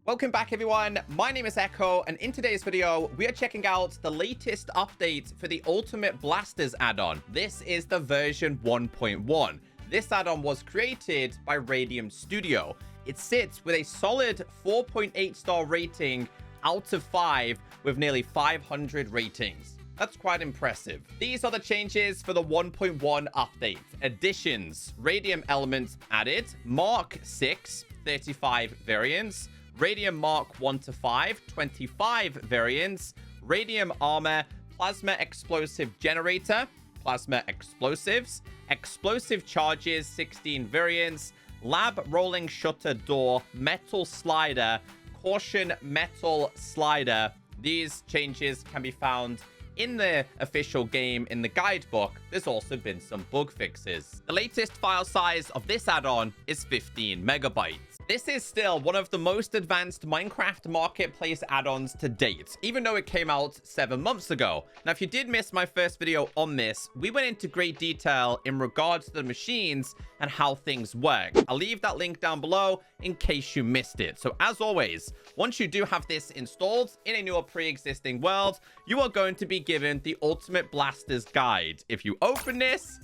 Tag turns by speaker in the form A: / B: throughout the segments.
A: Welcome back, everyone. My name is Echo, and in today's video, we are checking out the latest update for the Ultimate Blasters add-on. This is the version 1.1. This add-on was created by Radium Studio. It sits with a solid 4.8 star rating out of 5 with nearly 500 ratings. That's quite impressive. These are the changes for the 1.1 update. Additions: Radium Elements added, Mark 6, 35 variants, Radium Mark 1 to 5, 25 variants, Radium Armor, Plasma Explosive Generator, Plasma Explosives, Explosive Charges, 16 variants, Lab Rolling Shutter Door, Metal Slider, Caution Metal Slider. These changes can be found in the official game in the guidebook. There's also been some bug fixes. The latest file size of this add-on is 15 megabytes. This is still one of the most advanced Minecraft marketplace add-ons to date, even though it came out 7 months ago. Now, if you did miss my first video on this, we went into great detail in regards to the machines and how things work. I'll leave that link down below in case you missed it. So as always, once you do have this installed in a newer pre-existing world, you are going to be given the Ultimate Blasters guide. If you open this,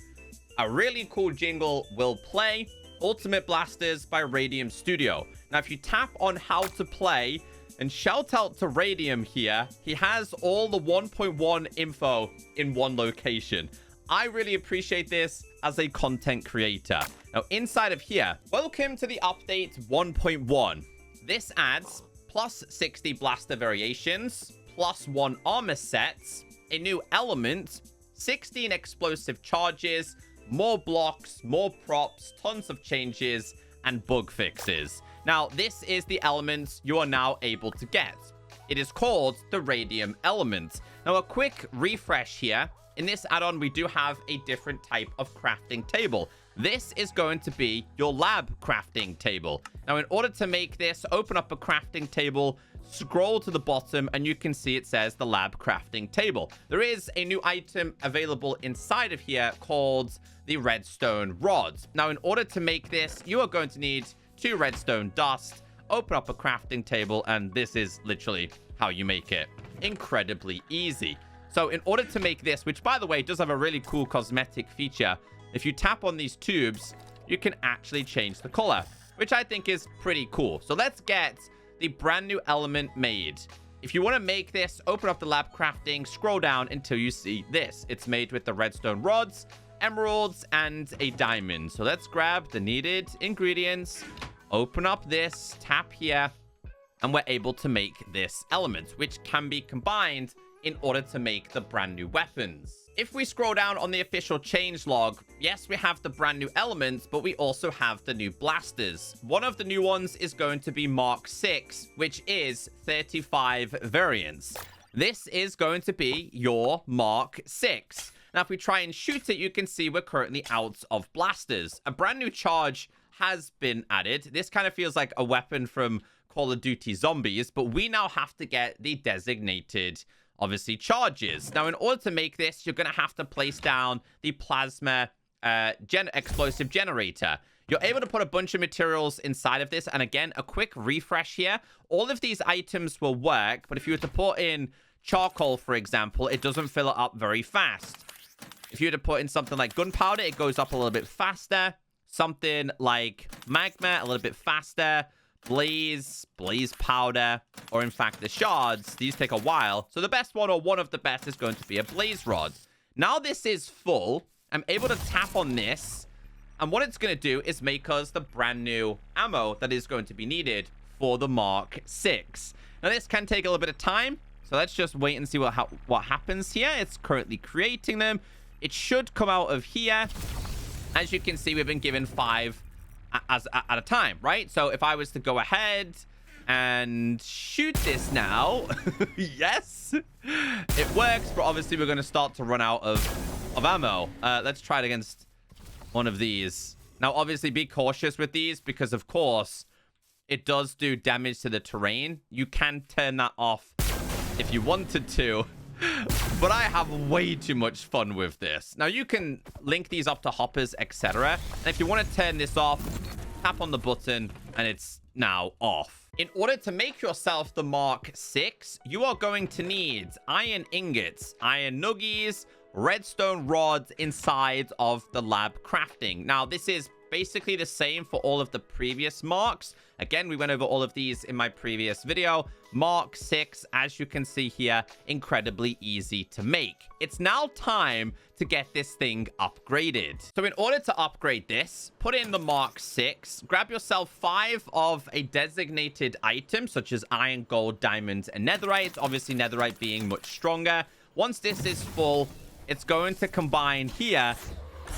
A: a really cool jingle will play. Ultimate Blasters by Radium Studio. Now, if you tap on how to play and shout out to Radium here, he has all the 1.1 info in one location. I really appreciate this as a content creator. Now, inside of here, welcome to the update 1.1. This adds plus 60 blaster variations, plus 1 armor sets, a new element, 16 explosive charges, more blocks, more props, tons of changes, and bug fixes. Now, this is the element you are now able to get. It is called the Radium Element. Now, a quick refresh here. In this add-on, we do have a different type of crafting table. This is going to be your lab crafting table. Now, in order to make this, open up a crafting table, scroll to the bottom, and you can see it says the lab crafting table. There is a new item available inside of here called the redstone rods. Now, in order to make this, you are going to need 2 redstone dust, open up a crafting table, and this is literally how you make it. Incredibly easy. So in order to make this, which by the way does have a really cool cosmetic feature, if you tap on these tubes, you can actually change the color, which I think is pretty cool. So let's get the brand new element made. If you want to make this, open up the lab crafting, scroll down until you see this. It's made with the redstone rods, emeralds, and a diamond. So let's grab the needed ingredients, open up this, tap here, and we're able to make this element, which can be combined in order to make the brand new weapons. If we scroll down on the official changelog, yes, we have the brand new elements, but we also have the new blasters. One of the new ones is going to be Mark 6, which is 35 variants. This is going to be your Mark 6. Now, if we try and shoot it, you can see we're currently out of blasters. A brand new charge has been added. This kind of feels like a weapon from Call of Duty Zombies, but we now have to get the designated, obviously, charges. Now, in order to make this, you're going to have to place down the plasma explosive generator. You're able to put a bunch of materials inside of this. And again, a quick refresh here. All of these items will work, but if you were to put in charcoal, for example, it doesn't fill it up very fast. If you were to put in something like gunpowder, it goes up a little bit faster. Something like magma, a little bit faster. Blaze powder, or in fact the shards, these take a while. So the best one, or one of the best, is going to be a blaze rod. Now this is full. I'm able to tap on this, and what it's going to do is make us the brand new ammo that is going to be needed for the Mark 6. Now this can take a little bit of time, so let's just wait and see what happens here. It's currently creating them. It should come out of here. As you can see, we've been given 5 at a time, right? So if I was to go ahead and shoot this now, yes, it works, but obviously we're going to start to run out of ammo. Let's try it against one of these. Now, obviously, be cautious with these because, of course, it does do damage to the terrain. You can turn that off if you wanted to, but I have way too much fun with this. Now, you can link these up to hoppers, etc. And if you want to turn this off, Tap on the button, and it's now off. In order to make yourself the Mark 6, you are going to need iron ingots, iron nuggies, redstone rods inside of the lab crafting. Now, this is basically the same for all of the previous marks. Again, we went over all of these in my previous video. Mark 6, as you can see here, incredibly easy to make. It's now time to get this thing upgraded. So in order to upgrade this, put in the Mark 6, grab yourself 5 of a designated item, such as iron, gold, diamond, and netherite. Obviously, netherite being much stronger. Once this is full, it's going to combine here,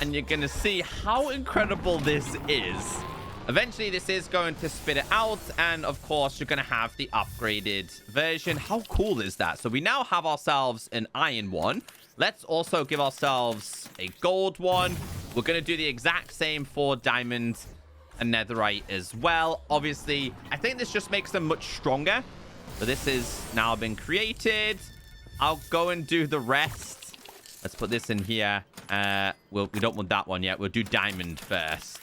A: and you're going to see how incredible this is. Eventually, this is going to spit it out, and of course, you're going to have the upgraded version. How cool is that? So we now have ourselves an iron one. Let's also give ourselves a gold one. We're going to do the exact same for diamond and netherite as well. Obviously, I think this just makes them much stronger. So this has now been created. I'll go and do the rest. Let's put this in here. We don't want that one yet. We'll do diamond first.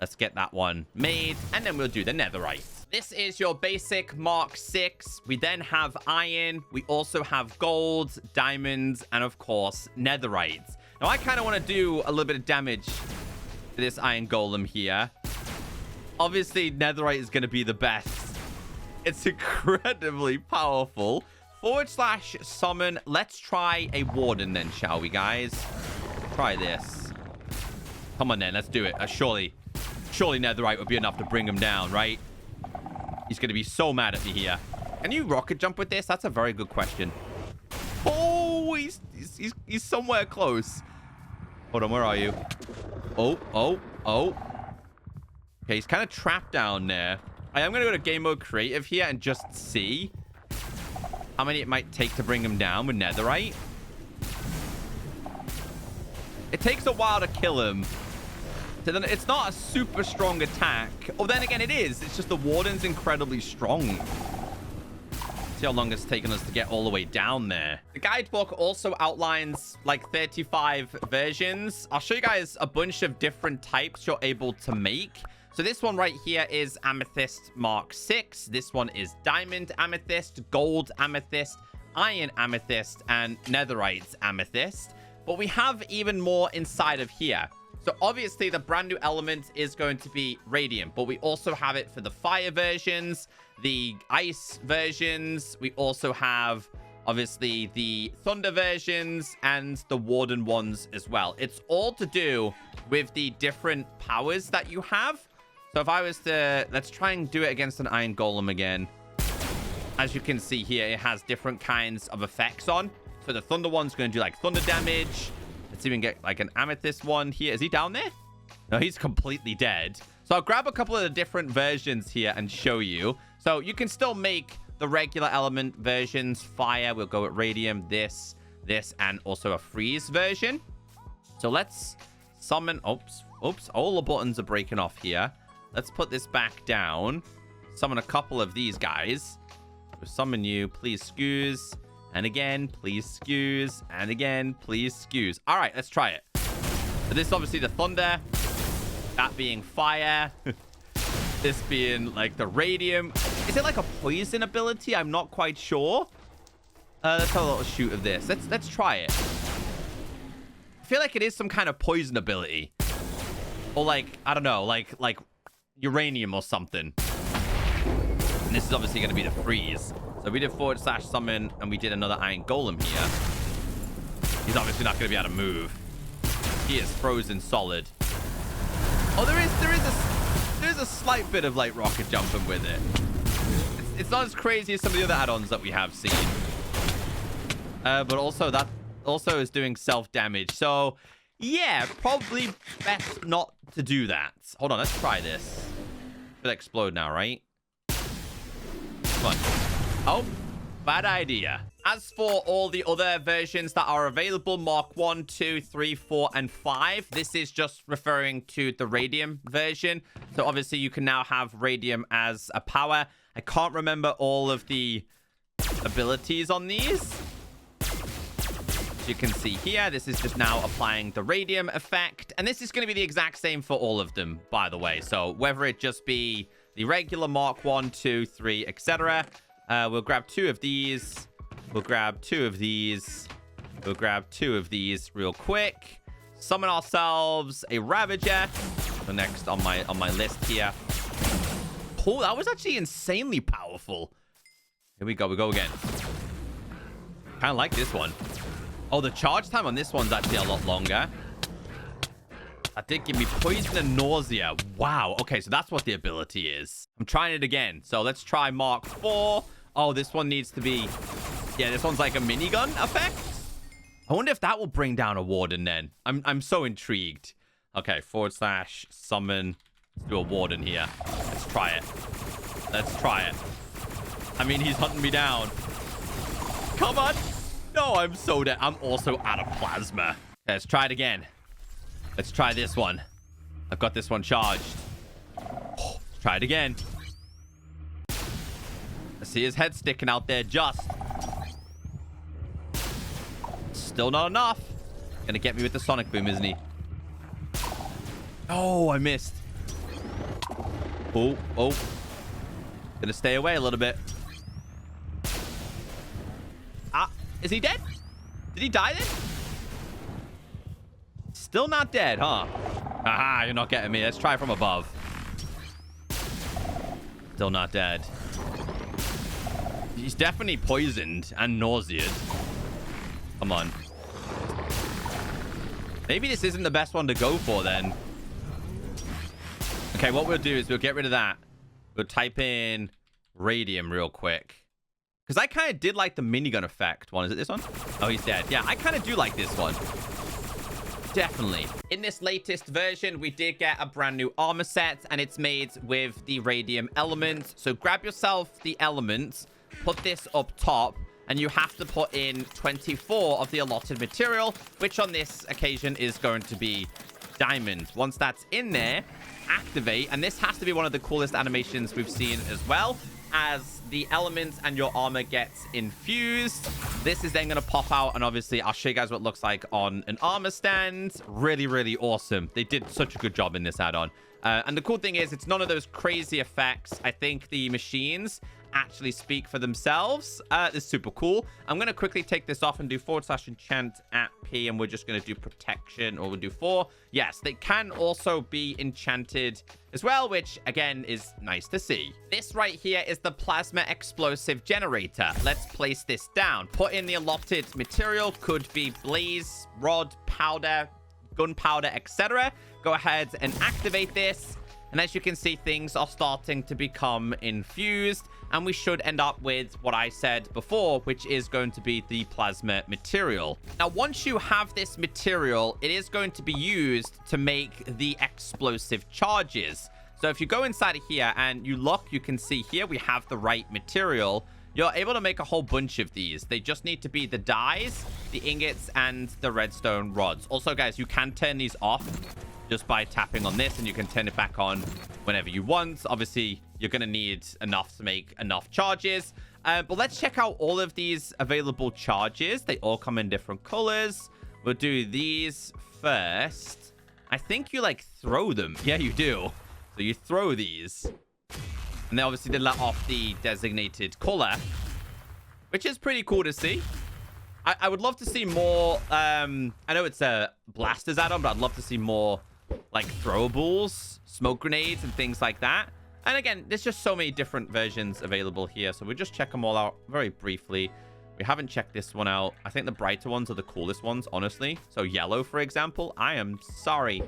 A: Let's get that one made, and then we'll do the netherite. This is your basic Mark 6. We then have iron. We also have gold, diamonds, and of course, netherite. Now, I kind of want to do a little bit of damage to this iron golem here. Obviously, netherite is going to be the best. It's incredibly powerful. / summon. Let's try a warden then, shall we, guys? Try this. Come on then, let's do it. Surely netherite would be enough to bring him down, right? He's going to be so mad at me here. Can you rocket jump with this? That's a very good question. Oh, he's somewhere close. Hold on, where are you? Oh. Okay, he's kind of trapped down there. I am going to go to game mode creative here and just see how many it might take to bring him down with netherite. It takes a while to kill him. So then it's not a super strong attack. Oh, then again, it is. It's just the warden's incredibly strong. See how long it's taken us to get all the way down there. The guidebook also outlines like 35 versions. I'll show you guys a bunch of different types you're able to make. So this one right here is Amethyst Mark 6. This one is Diamond Amethyst, Gold Amethyst, Iron Amethyst, and Netherite Amethyst. But we have even more inside of here. So obviously the brand new element is going to be Radiant, but we also have it for the fire versions, the ice versions. We also have obviously the thunder versions and the warden ones as well. It's all to do with the different powers that you have. So if I was to, let's try and do it against an iron golem again. As you can see here, it has different kinds of effects on. So the thunder one's going to do like thunder damage. Let's even get like an amethyst one here. Is he down there? No, he's completely dead. So I'll grab a couple of the different versions here and show you. So you can still make the regular element versions. Fire, we'll go with radium, this, and also a freeze version. So let's summon. Oops. All the buttons are breaking off here. Let's put this back down. Summon a couple of these guys. We'll summon you, please excuse. And again, please excuse. And again, please excuse. All right, let's try it. So this is obviously the thunder. That being fire. This being like the radium. Is it like a poison ability? I'm not quite sure. Let's have a little shoot of this. Let's try it. I feel like it is some kind of poison ability. Or like, I don't know, like uranium or something. And this is obviously going to be the freeze. So we did / summon, and we did another iron golem here. He's obviously not going to be able to move. He is frozen solid. Oh, there is a slight bit of like rocket jumping with it. It's not as crazy as some of the other add-ons that we have seen. But also that also is doing self-damage. So yeah, probably best not to do that. Hold on, let's try this. It'll explode now, right? Come on. Oh, bad idea. As for all the other versions that are available, Mark 1, 2, 3, 4, and 5, this is just referring to the Radium version. So obviously you can now have Radium as a power. I can't remember all of the abilities on these. As you can see here, this is just now applying the radium effect. And this is going to be the exact same for all of them, by the way. So whether it just be the regular Mark 1, 2, 3, etc. We'll grab 2 of these. We'll grab 2 of these. We'll grab 2 of these real quick. Summon ourselves a Ravager. The next on my list here. Oh, that was actually insanely powerful. Here we go. We go again. Kind of like this one. Oh, the charge time on this one's actually a lot longer. That did give me poison and nausea. Wow. Okay, so that's what the ability is. I'm trying it again. So let's try Mark 4. Oh, this one needs to be... Yeah, this one's like a minigun effect. I wonder if that will bring down a Warden then. I'm so intrigued. Okay, / summon. Let's do a Warden here. Let's try it. Let's try it. I mean, he's hunting me down. Come on. No, I'm so dead. I'm also out of plasma. Okay, let's try it again. Let's try this one. I've got this one charged. Oh, let's try it again. I see his head sticking out there just. Still not enough. Gonna get me with the sonic boom, isn't he? Oh, I missed. Oh. Gonna stay away a little bit. Ah, is he dead? Did he die then? Still not dead, huh? Aha, you're not getting me. Let's try from above. Still not dead. He's definitely poisoned and nauseated. Come on. Maybe this isn't the best one to go for then. Okay, what we'll do is we'll get rid of that. We'll type in radium real quick. Because I kind of did like the minigun effect one. Is it this one? Oh, he's dead. Yeah, I kind of do like this one. Definitely. In this latest version, we did get a brand new armor set, and it's made with the radium element. So grab yourself the element, put this up top, and you have to put in 24 of the allotted material, which on this occasion is going to be diamond. Once that's in there, activate, and this has to be one of the coolest animations we've seen as well. As the elements and your armor gets infused, this is then going to pop out, and obviously I'll show you guys what it looks like on an armor stand. Really, really awesome. They did such a good job in this add-on. And the cool thing is it's none of those crazy effects. I think the machines actually speak for themselves. This is super cool. I'm going to quickly take this off and do / enchant at P, and we're just going to do protection, or we'll do 4. Yes, they can also be enchanted as well, which again is nice to see. This right here is the plasma explosive generator. Let's place this down. Put in the allotted material. Could be blaze, rod, powder, gunpowder, etc. Go ahead and activate this. And as you can see, things are starting to become infused. And we should end up with what I said before, which is going to be the plasma material. Now, once you have this material, it is going to be used to make the explosive charges. So if you go inside of here and you look, you can see here we have the right material. You're able to make a whole bunch of these. They just need to be the dyes, the ingots, and the redstone rods. Also, guys, you can turn these off just by tapping on this, and you can turn it back on whenever you want. Obviously, you're going to need enough to make enough charges. But let's check out all of these available charges. They all come in different colors. We'll do these first. I think you, like, throw them. Yeah, you do. So you throw these. And they obviously did let off the designated color, which is pretty cool to see. I would love to see more. I know it's a blasters add-on, but I'd love to see more like throwables, smoke grenades, and things like that. And again, there's just so many different versions available here. So we'll just check them all out very briefly. We haven't checked this one out. I think the brighter ones are the coolest ones, honestly. So yellow, for example. I am sorry.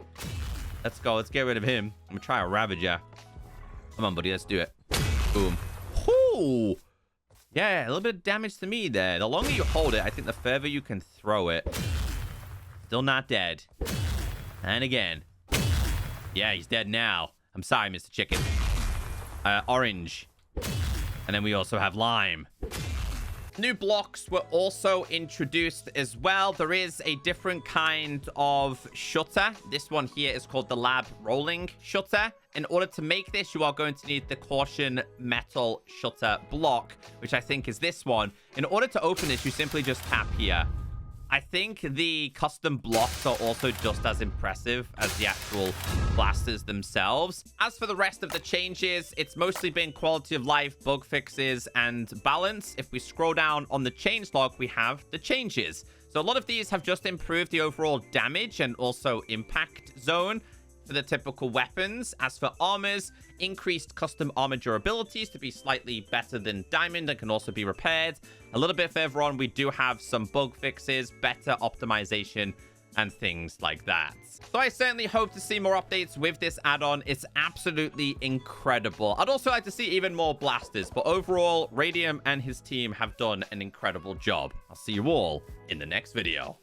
A: Let's go. Let's get rid of him. I'm going to try a Ravager. Come on, buddy. Let's do it. Boom. Ooh. Yeah, a little bit of damage to me there. The longer you hold it, I think the further you can throw it. Still not dead. And again. Yeah, he's dead now. I'm sorry, Mr. Chicken. Orange. And then we also have lime. New blocks were also introduced as well. There is a different kind of shutter. This one here is called the lab rolling shutter. In order to make this, you are going to need the caution metal shutter block, which I think is this one. In order to open this, you simply just tap here. I think the custom blocks are also just as impressive as the actual blasters themselves. As for the rest of the changes, it's mostly been quality of life, bug fixes, and balance. If we scroll down on the changelog, we have the changes. So a lot of these have just improved the overall damage and also impact zone for the typical weapons. As for armors, increased custom armor durabilities to be slightly better than diamond and can also be repaired. A little bit further on, we do have some bug fixes, better optimization, and things like that. So I certainly hope to see more updates with this add-on. It's absolutely incredible. I'd also like to see even more blasters, but overall, Radium and his team have done an incredible job. I'll see you all in the next video.